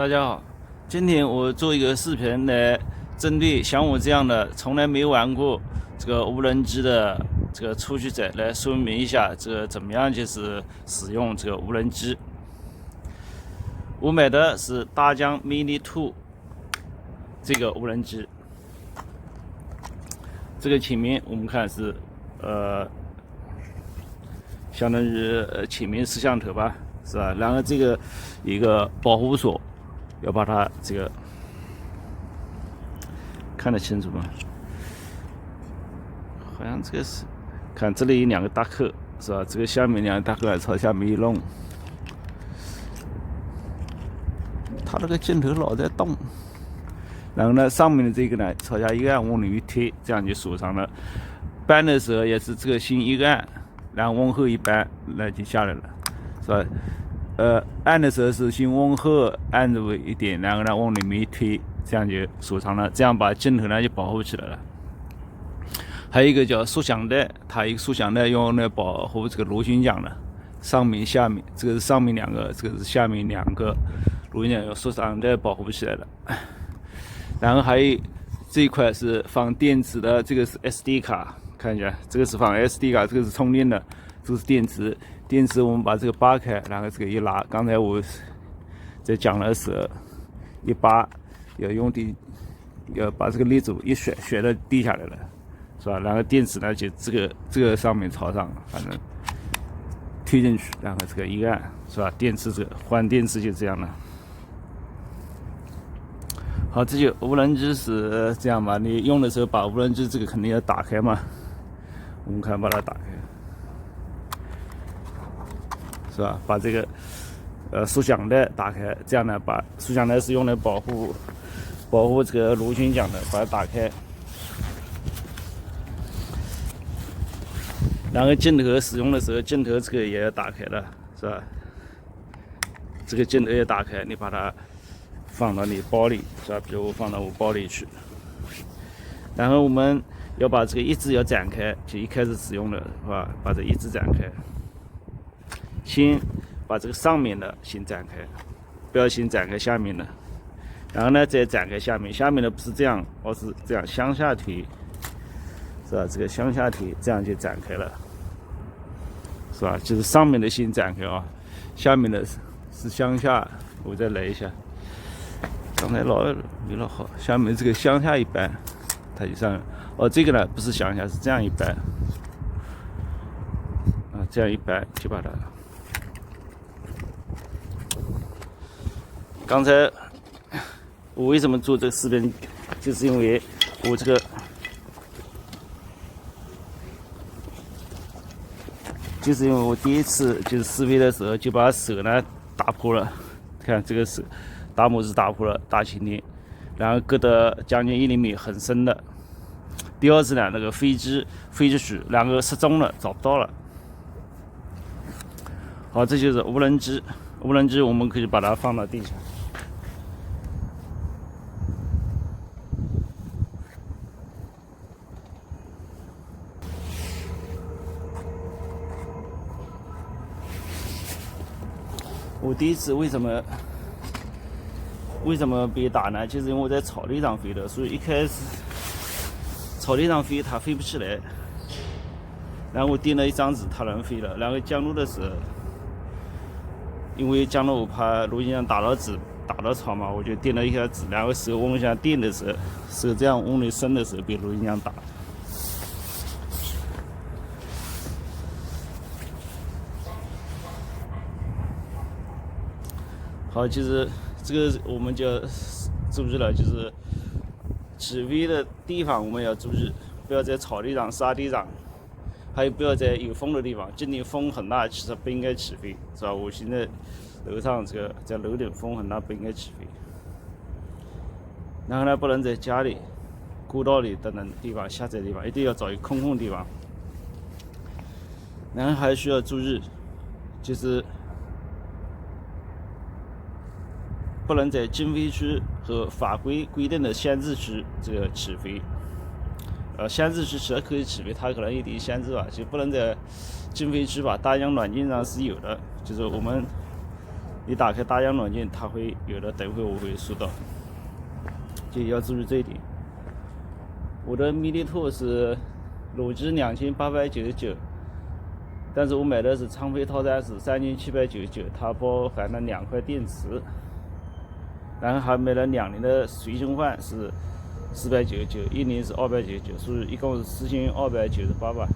大家好，今天我做一个视频来针对像我这样的从来没玩过这个无人机的这个初学者来说明一下这个怎么样就是使用这个无人机。我买的是大疆 Mini 2这个无人机，这个前面我们看是相当于前面摄像头吧，是吧？然后这个一个保护锁。要把它这个看得清楚吗？好像这个是，看这里有两个大扣，是吧？这个下面两个大扣朝下面一弄，它那个镜头老在动。然后呢，上面的这个呢，朝下一按往里面推，这样就锁上了。搬的时候也是这个先一按，然后往后一搬，那就下来了，是吧？按的时候是先往后按住一点，然后呢往里面一推，这样就锁上了，这样把镜头呢就保护起来了。还有一个叫缩响带，它一个缩响带用来保护这个螺旋桨的，上面下面，这个是上面两个，这个是下面两个螺旋桨用缩响带保护起来的。然后还有这一块是放电池的，这个是 SD 卡，看一下，这个是放 SD 卡，这个是充电的，这个是电池。电池我们把这个扒开，然后这个一拉，刚才我在讲的时候一扒，要把这个立住，一甩到地下来了，是吧？然后电池呢就这个上面朝上，反正推进去，然后这个一按，是吧？电池这个换电池就这样了。好，这就无人机是这样吧？你用的时候把无人机这个肯定要打开嘛，我们看把它打开。是吧？把这个缩响带打开，这样呢，把缩响带是用来保护这个螺旋桨的，把它打开。然后镜头使用的时候，镜头这个也要打开的，是吧？这个镜头也打开，你把它放到你包里，是吧？比如我放到我包里去。然后我们要把这个一支要展开，就一开始使用的是吧？把这一支展开。先把这个上面的先展开，不要先展开下面的，然后呢再展开下面。下面的不是这样，而是这样向下推，是吧？这个向下推，这样就展开了，是吧？就是上面的先展开啊，下面的是向下。我再来一下，刚才没老好，下面这个向下一搬，它就上来。哦，这个呢不是向下，是这样一搬，啊，这样一搬就把它。刚才我为什么做这个视频，就是因为我这个就是因为我第一次就是试飞的时候就把手呢打破了，看这个手大拇指打破了，大前天，然后割得将近1厘米，很深的。第二次呢，那个飞机飞出去，两个失踪了，找不到了。好，这就是无人机，无人机我们可以把它放到地下。我第一次为什么被打呢？就是因为我在草地上飞的，所以一开始草地上飞它飞不起来，然后我垫了一张纸，它能飞了。然后降落的时候，因为降落我怕螺旋桨打到纸打到草嘛，我就垫了一下纸，然后手往下垫的时候，手这样往里伸的时候被螺旋桨打。好，就是这个我们就要注意了，就是起飞的地方我们要注意，不要在草地上、沙地上，还有不要在有风的地方。今天风很大，其实不应该起飞，是吧？我现在楼上这个在楼顶，风很大，不应该起飞。然后呢，不能在家里、过道里等等地方、狭窄的地方，一定要找一个空地方。然后还需要注意，就是不能在禁飞区和法规规定的限制区这个起飞。限制区其实可以起飞，它可能有点限制吧，就不能在禁飞区吧。大疆软件上是有的，就是我们你打开大疆软件，它会有的，等会我会说到，就要注意这一点。我的 Mini 2是裸机2899，但是我买的是常配套餐是3799，它包含了2块电池，然后还买了2年的随身换是499，1年是299，所以一共是4298吧。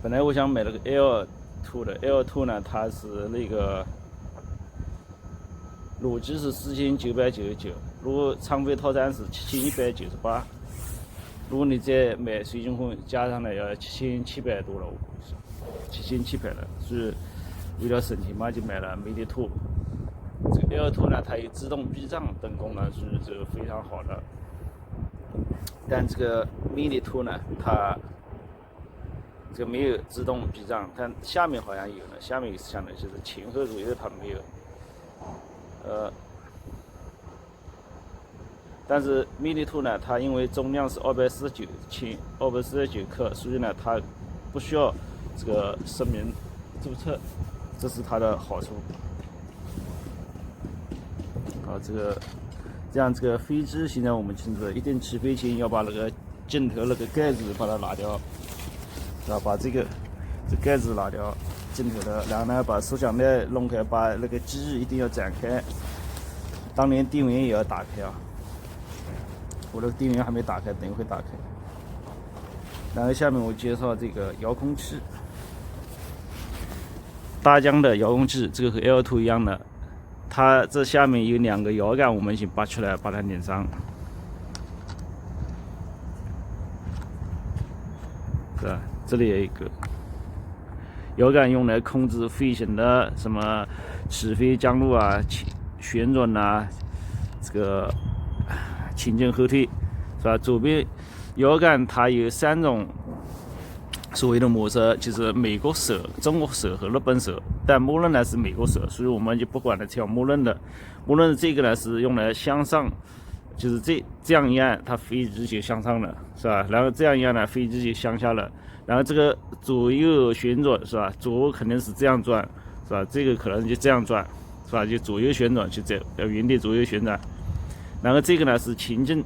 本来我想买了个 L2 的 ，L2 呢，它是那个裸机是4999，如果常配套餐是7198，如果你再买随身换加上来要7700多了，7700了，所以为了省钱嘛，就买了 Mini 2。这个 L2 呢，它有自动避障等功能，是这个非常好的。但这个 Mini 2呢，它这个没有自动避障，但下面好像有呢。下面相当于就是前后左右它没有。但是 Mini 2呢，它因为重量是249克，所以呢，它不需要这个实名注册，这是它的好处。好，这样这个飞机现在我们清楚了，一定起飞前要把那个镜头那个盖子把它拿掉，然后把这盖子拿掉，镜头的，然后呢把摄像带弄开，把那个机翼一定要展开，当年电源也要打开啊。我的电源还没打开，等一会打开。然后下面我介绍这个遥控器，大疆的遥控器，这个和 L2 一样的，它这下面有2个摇杆，我们先拔出来，把它拧上。是吧？这里有一个摇杆，用来控制飞行的什么起飞、降落啊、旋转啊，这个前进后退，是吧？左边摇杆它有3种所谓的模式，就是美国手、中国手和日本手，但默认呢是美国手，所以我们就不管它调默认的。默认的这个呢是用来向上，就是这样一按，它飞机就向上了，是吧？然后这样一按呢，飞机就向下了。然后这个左右旋转，是吧？左肯定是这样转，是吧？这个可能就这样转，是吧？就左右旋转，就在原地左右旋转。然后这个呢是前进，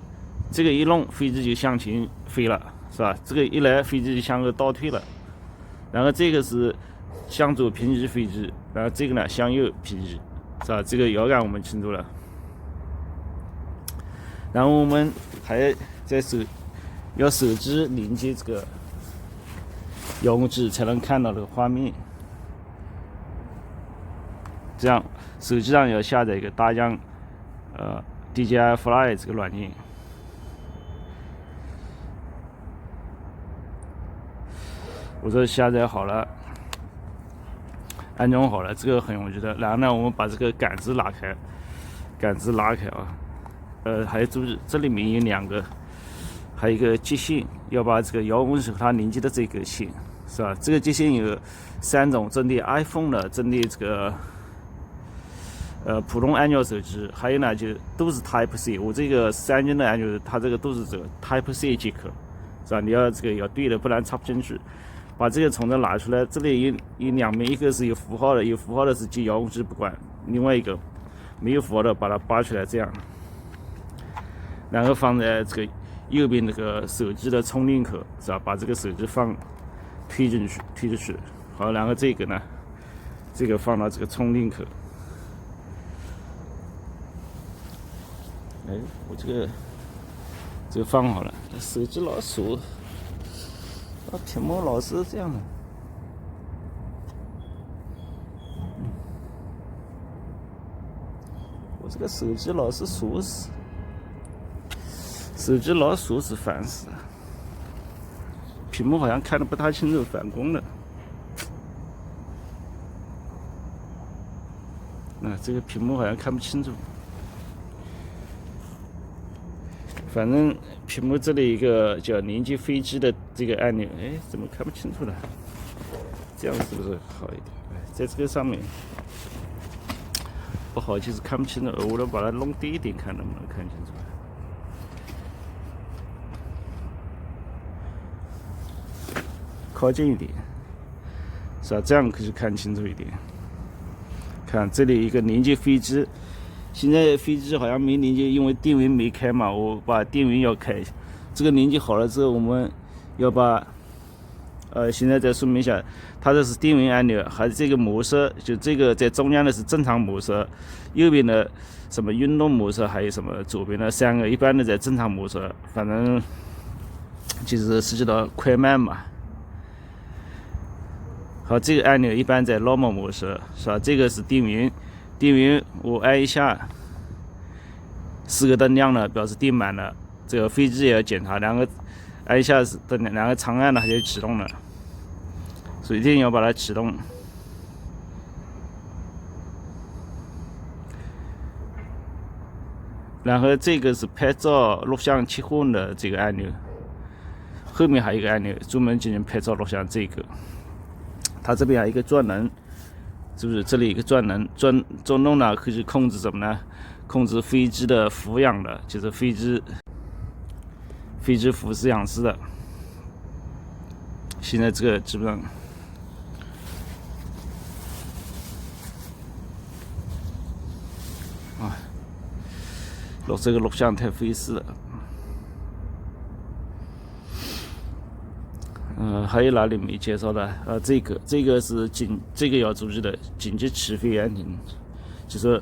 这个一弄飞机就向前飞了，是吧？这个一来飞机就向后倒退了。然后这个是向左平移飞机，然后这个呢向右平移，是吧？这个摇杆我们清楚了。然后我们还在要手机连接这个遥控器才能看到这个画面，这样手机上要下载一个大疆DJI Fly 这个软件。我这下载好了，安装好了，这个很容易的。然后呢，我们把这个杆子拉开，啊。还要注意，这里面有2个，还有一个接线，要把这个遥控器和它连接的这根线，是吧？这个接线有3种，针对 iPhone 的，针对这个普通安卓手机，还有呢就都是 Type C。我这个3星的安卓，它这个都是这个 Type C 接口，是吧？你要这个要对的，不然插不进去。把这个从这拿出来，这里有2面，一个是有符号的，有符号的是接遥控器不管，另外一个没有符号的把它拔出来，这样。然后放在这个右边这个手机的充电口，是吧？把这个手机推进去，好，然后这个呢，这个放到这个充电口。哎，我这个放好了，手机老锁，屏幕老是这样的。我这个手机老是锁死。手机老锁死，烦死了。屏幕好像看得不太清楚，反光了。这个屏幕好像看不清楚。反正屏幕这里一个叫连接飞机的这个按钮，哎，怎么看不清楚了？这样是不是好一点？在这个上面不好，就是看不清楚。我能把它弄低一点，看能不能看清楚。靠近一点，是吧？这样可以看清楚一点。看这里一个连接飞机，现在飞机好像没连接，因为电源没开嘛，我把电源要开。这个连接好了之后，我们要把现在再说明一下，它这是电源按钮，还是这个模式？就这个在中间的是正常模式，右边的什么运动模式，还有什么左边的3个一般的在正常模式，反正就是涉及到快慢嘛。好，这个按钮一般在 normal 模式，是吧？这个是电源，电源我按一下，4个灯亮了，表示电满了。这个飞机也要检查，按一下灯，2个长按了，它就启动了。所以一定要把它启动。然后这个是拍照、录像切换的这个按钮，后面还有一个按钮专门进行拍照、录像。这个，它这边还有一个转轮，是不是？这里一个转轮，转动呢可以控制什么呢？控制飞机的俯仰的，就是飞机俯视仰视的。现在这个基本上。这个录像太费事了。还有哪里没介绍的？这个是这个要注意的紧急起飞按钮，就是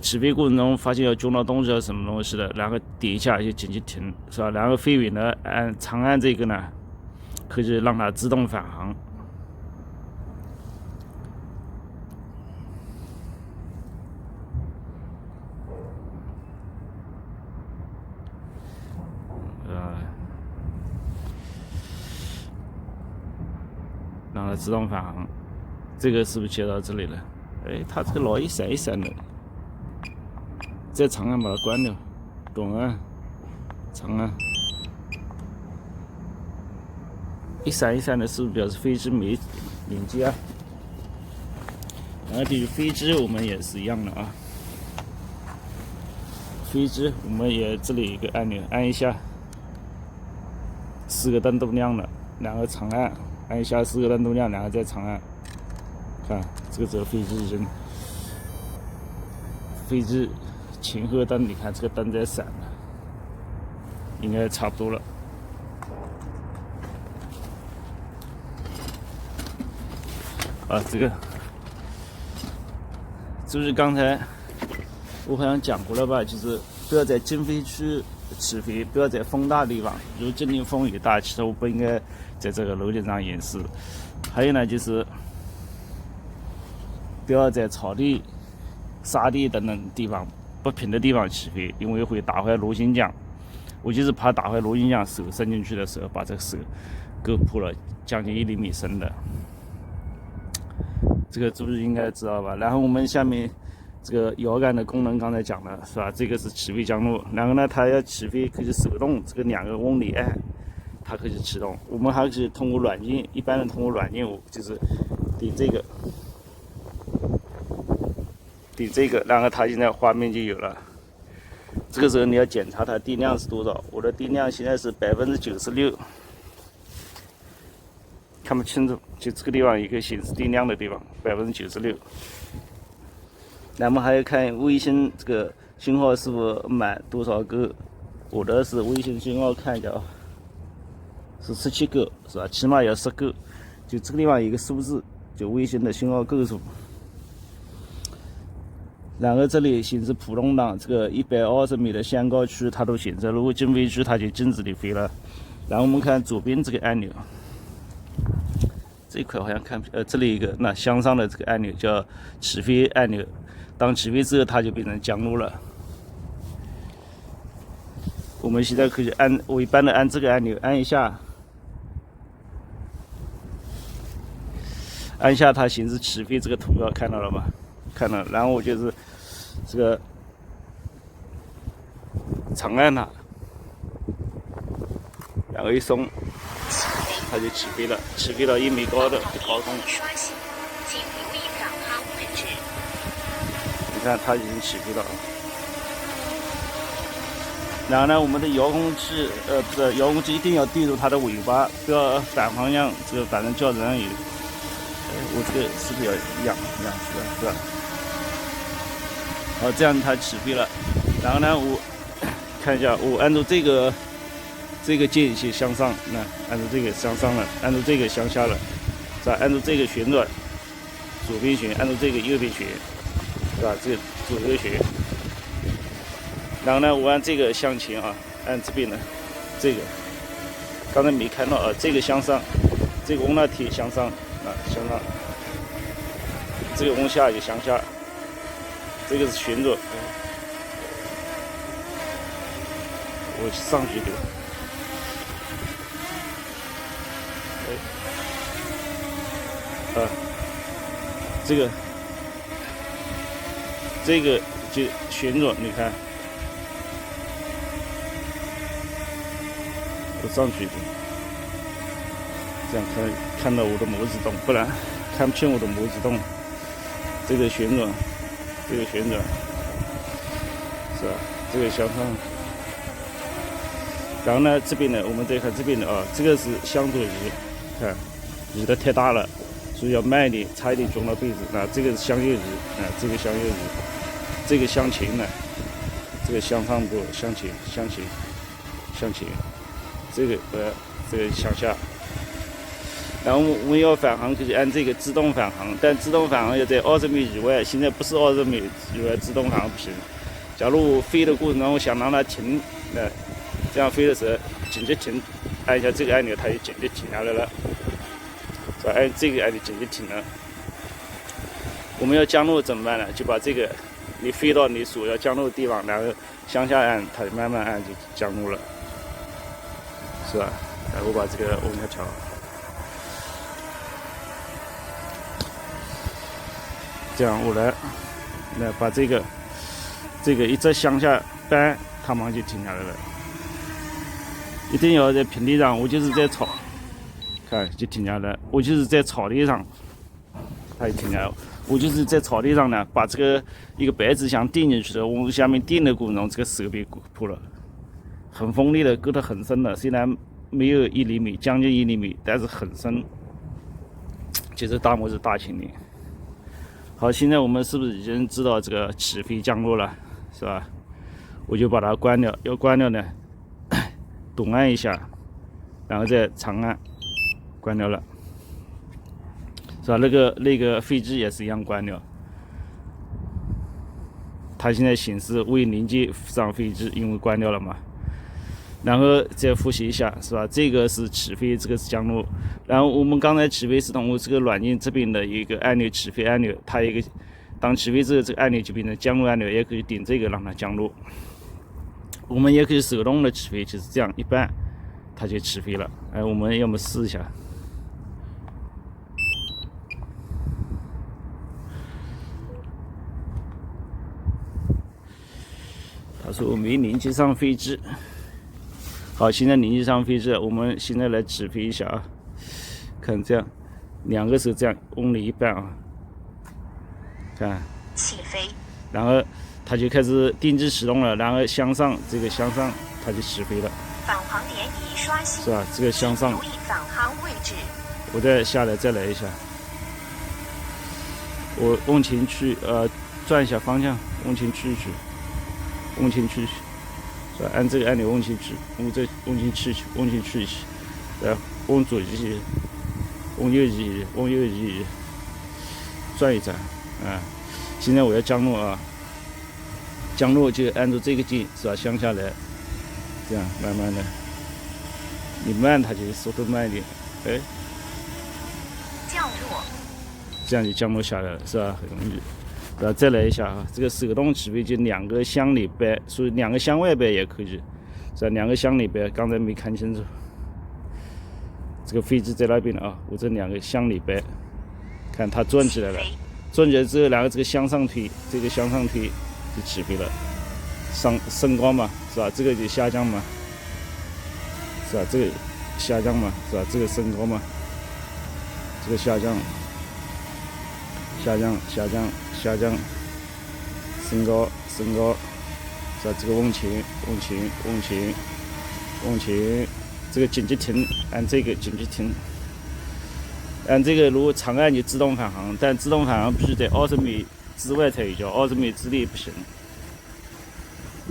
起飞过程中发现要撞到东西啊什么东西的，然后点一下就紧急停，是吧？然后飞远呢长按这个呢，可以让它自动返航。让它自动返航，这个是不是接到这里了？它这个老一闪一闪的，再长按把它关掉，短按、长按，一闪一闪的，是不是表示飞机没连接啊？然后对于飞机我们也是一样的啊，飞机我们也这里有一个按钮，按一下，4个灯都亮了，2个长按。按一下4个灯都亮，2个再长按，看这个飞机已经，飞机前后灯，你看这个灯在闪了，应该差不多了。这个就是刚才我好像讲过了吧，就是不要在禁飞区起飞，不要在风大的地方，如果今天风雨大，其实我不应该在这个楼顶上演示。还有呢，就是不要在草地、沙地等等地方不平的地方起飞，因为会打坏螺旋桨。我就是怕打坏螺旋桨，手伸进去的时候把这个手割破了，将近1厘米深的。这个是不是应该知道吧？然后我们下面这个摇杆的功能刚才讲了，是吧？这个是起飞降落，然后呢，它要起飞可以手动，这个2个翁里按，它可以启动。我们还可以通过软件，一般的通过软件，就是点这个，然后它现在画面就有了。这个时候你要检查它电量是多少，我的电量现在是96%，看不清楚，就这个地方一个显示电量的地方，96%。那么还要看卫星这个信号是否满多少个，我的是卫星信号看一下啊，是17个，是吧？起码要10个，就这个地方有一个数字，就卫星的信号个数。然后这里显示普通档这个120米的限高区它都显示，如果禁飞区它就禁止你飞了。然后我们看左边这个按钮，这一块好像看这里一个那向上的这个按钮叫起飞按钮，当起飞之后它就变成降落了。我们现在可以我一般的按这个按钮，按一下它显示起飞这个图标，看到了吗？看到了。然后我就是这个长按它，然后一松，它就起飞了，起飞到1米高的高空。你看它已经起飞了。然后呢，我们的遥控器，不是遥控器一定要对住它的尾巴，不要反方向。这个反正叫人也，我这个是不是要一样是吧？好，这样它起飞了。然后呢，我看一下，我按照这个键去向上，那按照这个向上了，按照这个向下了，是吧？按照这个旋转，左边旋，按照这个右边旋，是吧？这个左右旋。然后呢，我按这个向前啊，按这边的这个，刚才没看到啊，这个向上，这个往那贴向上啊，向上，这个往下就向下，这个是旋转。我上去对吧？这个就旋转，你看，我上去一点，这样看到我的拇指动，不然看不清我的拇指动。这个旋转，这个旋转，是吧？这个向上。然后呢，这边呢，我们再看这边的啊，这个是向左移，看移的太大了，所以要慢一点，差一点撞到被子。那这个是向右移，这个向右移，这个向前呢，这个向上不向前，向前，向前，这个向下。然后我们要返航，就是按这个自动返航，但自动返航要在20米以外，现在不是20米以外自动返航不行。假如我飞的过程中，我想让它停，这样飞的时候紧急停，按一下这个按钮，它就紧急停下来了。是吧？按这个按钮紧急停了。我们要降落怎么办呢？就把这个你飞到你所要降落的地方，然后向下按，它就慢慢按就降落了，是吧？然后我把这个往下调。这样我来把这个一直向下扳，它马上就停下来了。一定要在平地上，我就是在草，看就停下来。我就是在草地上，它就停下来。我就是在草地上呢，把这个一个白纸箱钉进去的，往下面钉的过程中，这个手被破了，很锋利的，割得很深的，虽然没有1厘米，将近1厘米，但是很深，就是大拇指大轻的。好，现在我们是不是已经知道这个起飞降落了，是吧？我就把它关掉，要关掉呢，短按一下，然后再长按，关掉了，是吧？那个飞机也是一样关掉。它现在显示未连接上飞机，因为关掉了嘛。然后再复习一下，是吧？这个是起飞，这个是降落。然后我们刚才起飞是通过这个软件这边的一个按钮，起飞按钮，它一个当起飞之后，这个按钮就变成降落按钮，也可以点这个让它降落。我们也可以手动的起飞，就是这样一扳，它就起飞了。我们要么试一下。他说我没连接上飞机。好，现在连接上飞机了，我们现在来起飞一下啊！看这样，两个手这样往里一扳啊，看起飞，然后它就开始定机启动了，然后向上，这个向上它就起飞了。返航点已刷新，是吧？这个向上，留意返航位置。我再下来再来一下，我往前去，转一下方向，往前去，往前去。是吧？按这个按钮往前去，往前去，往前去，然后往左移，往右移，往右移，转一转，现在我要降落啊，降落就按照这个键，是吧？向下来，这样慢慢的，你慢它就速度慢一点，降落，这样就降落下来了，是吧？很容易。再来一下啊，这个手动起飞就2个向里掰，所以2个向外掰也可以，是吧？2个向里掰，刚才没看清楚。这个飞机在那边了啊，我这2个向里掰，看它转起来了，转起来之后，然后这个向上推，这个向上推就起飞了，升高嘛，是吧？这个就下降嘛，是吧？这个下降嘛，是吧？这个升高嘛，这个下降。下降，升高，是吧？这个往前，这个紧急停，按这个紧急停，按这个如果长按就自动返航，但自动返航必须在20米之外才有效，20米之内不行。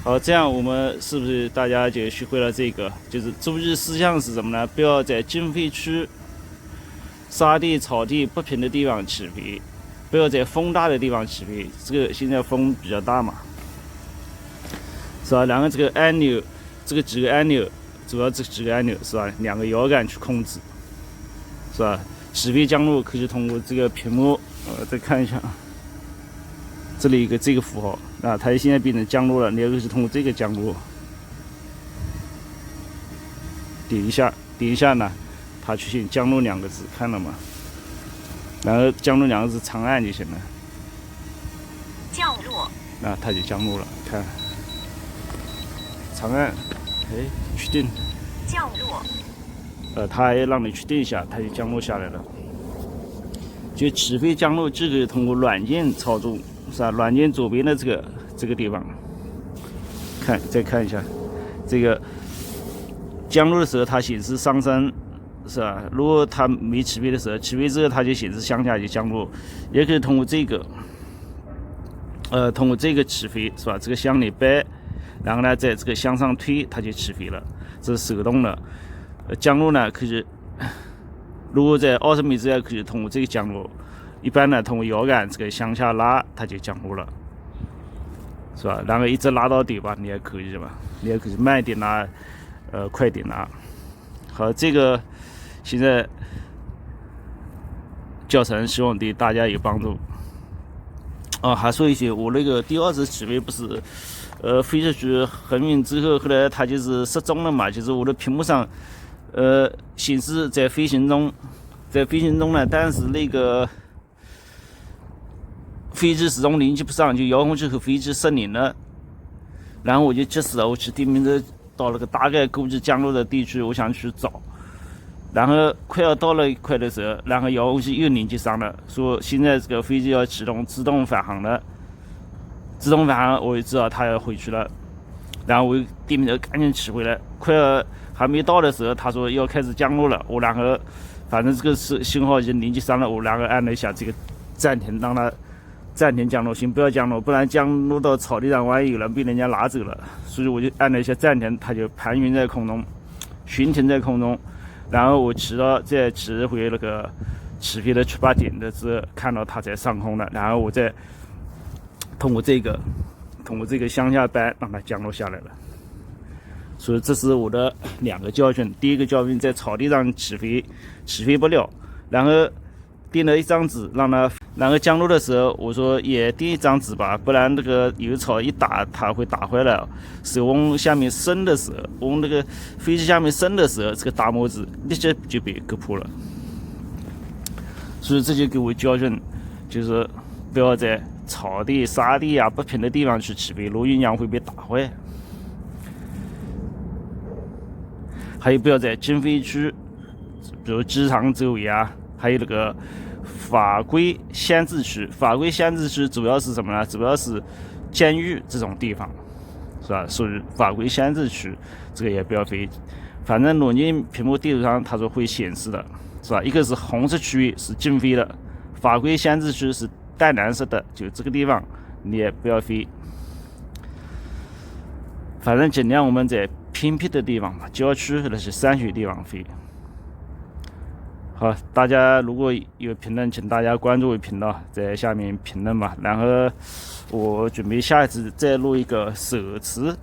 好，这样我们是不是大家就学会了这个？就是注意事项是什么呢？不要在禁飞区、沙地、草地不平的地方起飞，不要在风大的地方起飞。这个现在风比较大嘛，是吧？然后这个按钮，这个几个按钮，主要这几个按钮是吧？2个摇杆去控制，是吧？起飞降落可以通过这个屏幕，再看一下啊。这里一个这个符号啊，它现在变成降落了，你也可以通过这个降落。点一下呢，它出现降落2个字，看到吗？然后降落2个字长按就行了。降落。那它就降落了，看，长按，确定。降落。它还让你确定一下，它就降落下来了。就起飞降落，这个通过软件操作。是吧？软件左边的这个地方，再看一下，这个降落的时候它显示上升，是吧？如果它没起飞的时候，起飞之后它就显示向下就降落，也可以通过这个，通过这个起飞，是吧？这个向里掰，然后呢，在这个向上推，它就起飞了，这是手动的。降落呢，可以，如果在20米之外，可以通过这个降落。一般呢，通过摇杆这个向下拉，它就降落了，是吧？然后一直拉到底吧，你也可以吧？你也可以慢点拉，快点拉。好，这个现在教程希望对大家有帮助。还说一些，我那个第2次起飞不是，飞出去很远之后，后来它就是失踪了嘛，就是我的屏幕上，显示在飞行中呢，但是那个。飞机始终联系不上，就遥控器和飞机失联了。然后我就急死了，我去地面的到了个大概估计降落的地区，我想去找。然后快要到了一块的时候，然后遥控器又联系上了，说现在这个飞机要启动自动返航了。自动返航，我就知道它要回去了。然后我地面的赶紧起回来，快要还没到的时候，他说要开始降落了。我然后反正这个是信号已经联系上了，我然后按了一下这个暂停，让它。暂停降落，先不要降落，不然降落到草地上，万一有人被人家拿走了。所以我就按了一下暂停，它就盘旋在空中，悬停在空中。然后我再骑回那个起飞的出发点的时候，看到它在上空了。然后我再通过这个向下扳，让它降落下来了。所以这是我的2个教训。第一个教训在草地上起飞不了，然后垫了一张纸让它。然后降落的时候，我说也垫一张纸吧，不然那个有草一打，它会打坏了。手往下面伸的时候，往那个飞机下面伸的时候，这个打磨纸立即就被割破了。所以这就给我教训，就是不要在草地、沙地不平的地方去起飞，螺旋桨会被打坏。还有不要在禁飞区，比如机场周围还有那个。法规限制区主要是什么呢？主要是监狱这种地方，是吧？属于法规限制区，这个也不要飞。反正软件屏幕地图上它说会显示的，是吧？一个是红色区域是禁飞的，法规限制区是淡蓝色的，就这个地方你也不要飞。反正尽量我们在偏僻的地方吧，郊区那些山区地方飞。好，大家如果有评论，请大家关注我频道，在下面评论吧。然后我准备下一次再录一个手持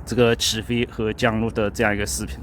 这个起飞和降落的这样一个视频。